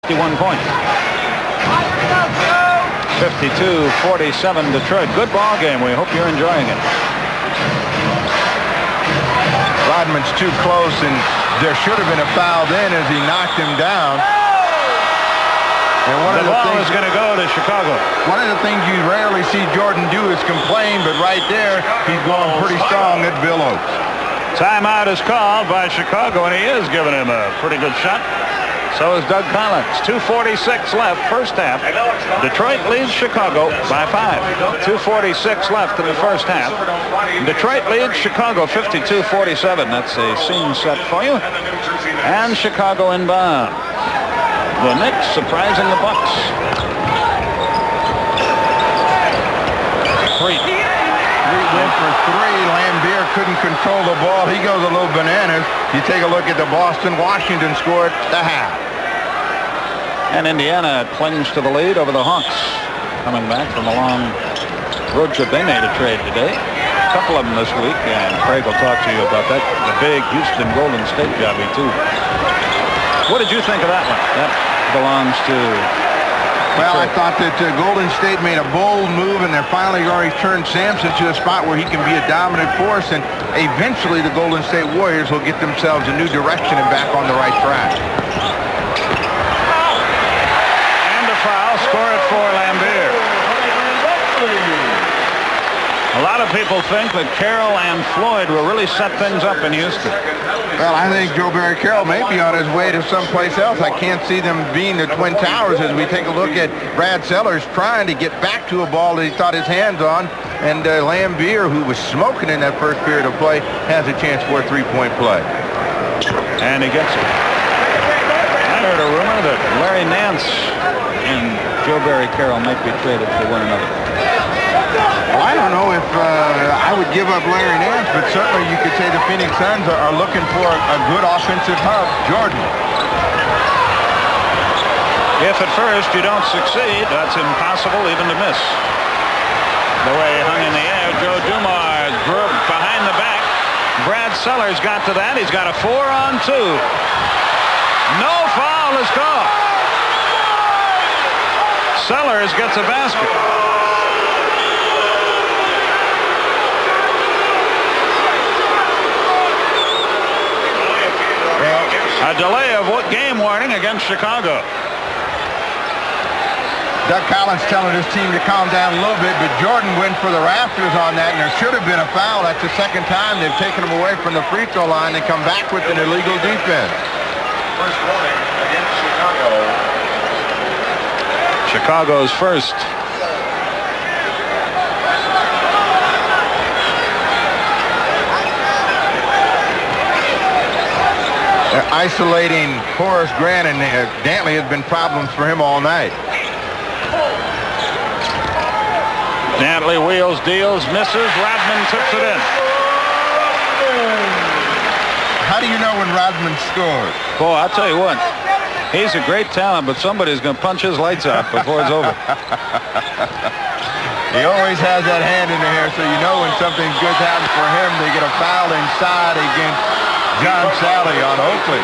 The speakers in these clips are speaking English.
51 points. 52-47 Detroit. Good ball game. We hope you're enjoying it. Rodman's too close, and there should have been a foul then as he knocked him down. And the ball is going to go to Chicago. One of the things you rarely see Jordan do is complain, but right there, he's going pretty strong at Bill Oakes. Timeout is called by Chicago, and he is giving him a pretty good shot. So is Doug Collins. 2:46 left, first half. Detroit leads Chicago by 5. 2:46 left in the first half. Detroit leads Chicago 52-47. That's a scene set for you. And Chicago inbound. The Knicks surprising the Bucks. Three went for 3. Lambier couldn't control the ball. He goes a little bananas. You take a look at the Boston-Washington score at the half. And Indiana clings to the lead over the Hawks. Coming back from a long road trip. They made a trade today. A couple of them this week. And Craig will talk to you about that. The big Houston Golden State jobby, too. What did you think of that one? That belongs to... Well, I thought that Golden State made a bold move, and they're finally already turned Sampson to a spot where he can be a dominant force, and eventually the Golden State Warriors will get themselves a new direction and back on the right track. And a foul, score it for Lambier. A lot of people think that Carroll and Floyd will really set things up in Houston. Well, I think Joe Barry Carroll may be on his way to someplace else. I can't see them being the Twin Towers as we take a look at Brad Sellers trying to get back to a ball that he thought his hands on. And Lambier, who was smoking in that first period of play, has a chance for a three-point play. And he gets it. I heard a rumor that Larry Nance and Joe Barry Carroll might be traded for one another. Well, I don't know if I would give up Larry Nance, but certainly you could say the Phoenix Suns are looking for a good offensive hub, Jordan. If at first you don't succeed, that's impossible even to miss. The way he hung in the air, Joe Dumars groped behind the back. Brad Sellers got to that. He's got a 4-on-2. No foul is called. Sellers gets a basket. A delay of game warning against Chicago. Doug Collins telling his team to calm down a little bit, but Jordan went for the rafters on that, and there should have been a foul. That's the second time they've taken him away from the free throw line. They come back with an illegal defense. First warning against Chicago. Chicago's first. Isolating Horace Grant, and Dantley has been problems for him all night. Dantley wheels, deals, misses. Rodman tips it in. How do you know when Rodman scores? Boy, I'll tell you what. He's a great talent, but somebody's going to punch his lights out before it's over. He always has that hand in the air, so you know when something good happens for him. They get a foul inside against John Sally on Oakley.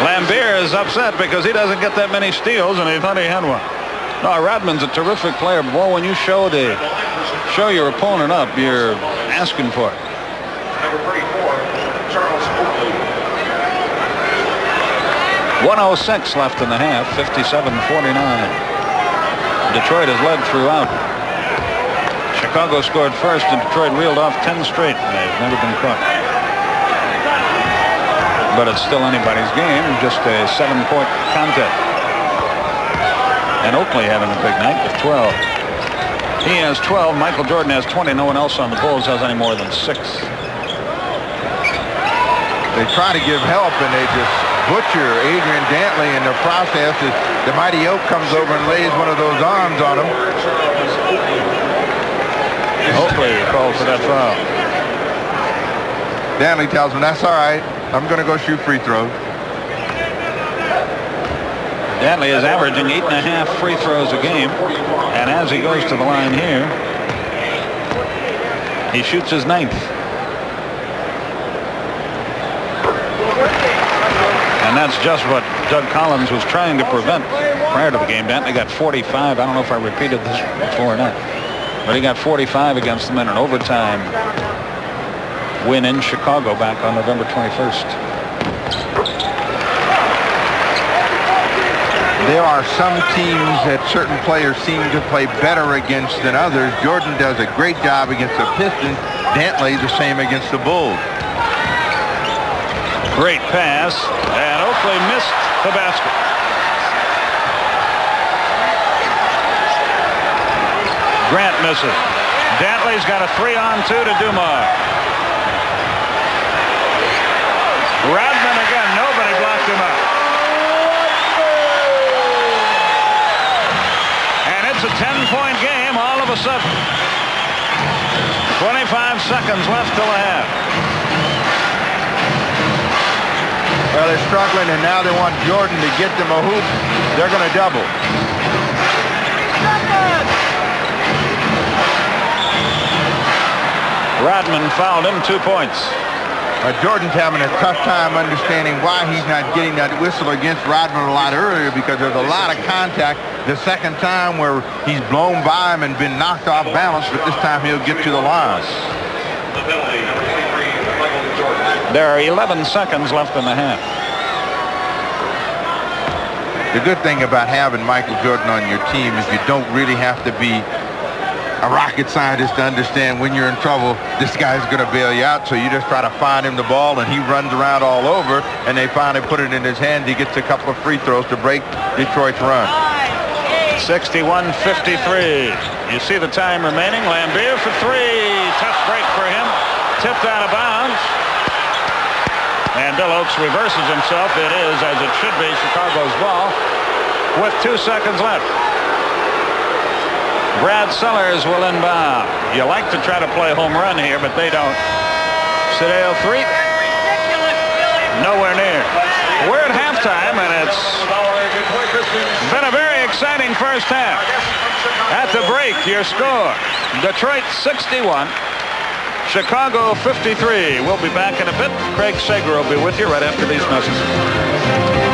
Lambier is upset because he doesn't get that many steals, and he thought he had one. No, Rodman's a terrific player, but boy, when you show your opponent up, you're asking for it. Number 34, Charles Oakley. 1:06 left in the half, 57-49. Detroit has led throughout. Chicago scored first, and Detroit reeled off 10 straight. They've never been caught. But it's still anybody's game, just a 7-point contest. And Oakley having a big night with 12. He has 12. Michael Jordan has 20. No one else on the Bulls has any more than 6. They try to give help, and they just butcher Adrian Dantley in the process. As the mighty Oak comes over and lays one of those arms on him. Oakley calls for that foul. Dantley tells him, that's all right. I'm going to go shoot free throws. Dantley is averaging 8.5 free throws a game. And as he goes to the line here, he shoots his 9th. And that's just what Doug Collins was trying to prevent prior to the game. Dantley got 45. I don't know if I repeated this before or not. But he got 45 against them in an overtime win in Chicago back on November 21st. There are some teams that certain players seem to play better against than others. Jordan does a great job against the Pistons. Dantley the same against the Bulls. Great pass, and Oakley missed the basket. Grant misses. Dantley's got a 3-on-2 to Dumar. Rodman again, nobody blocked him out. And it's a 10-point game all of a sudden. 25 seconds left till the half. Well, they're struggling, and now they want Jordan to get them a hoop. They're going to double. Rodman fouled him, 2 points. Jordan's having a tough time understanding why he's not getting that whistle against Rodman a lot earlier, because there's a lot of contact the second time where he's blown by him and been knocked off balance, but this time he'll get to the line. There are 11 seconds left in the half. The good thing about having Michael Jordan on your team is you don't really have to be a rocket scientist to understand when you're in trouble, this guy's going to bail you out. So you just try to find him the ball, and he runs around all over, and they finally put it in his hand. He gets a couple of free throws to break Detroit's run. 61-53. You see the time remaining. Lambeer for 3. Tough break for him. Tipped out of bounds. And Bill Oakes reverses himself. It is, as it should be, Chicago's ball with 2 seconds left. Brad Sellers will inbound. You like to try to play home run here, but they don't. Sedale 3. Nowhere near. We're at halftime, and it's been a very exciting first half. At the break, your score: Detroit 61, Chicago 53. We'll be back in a bit. Craig Sager will be with you right after these messages.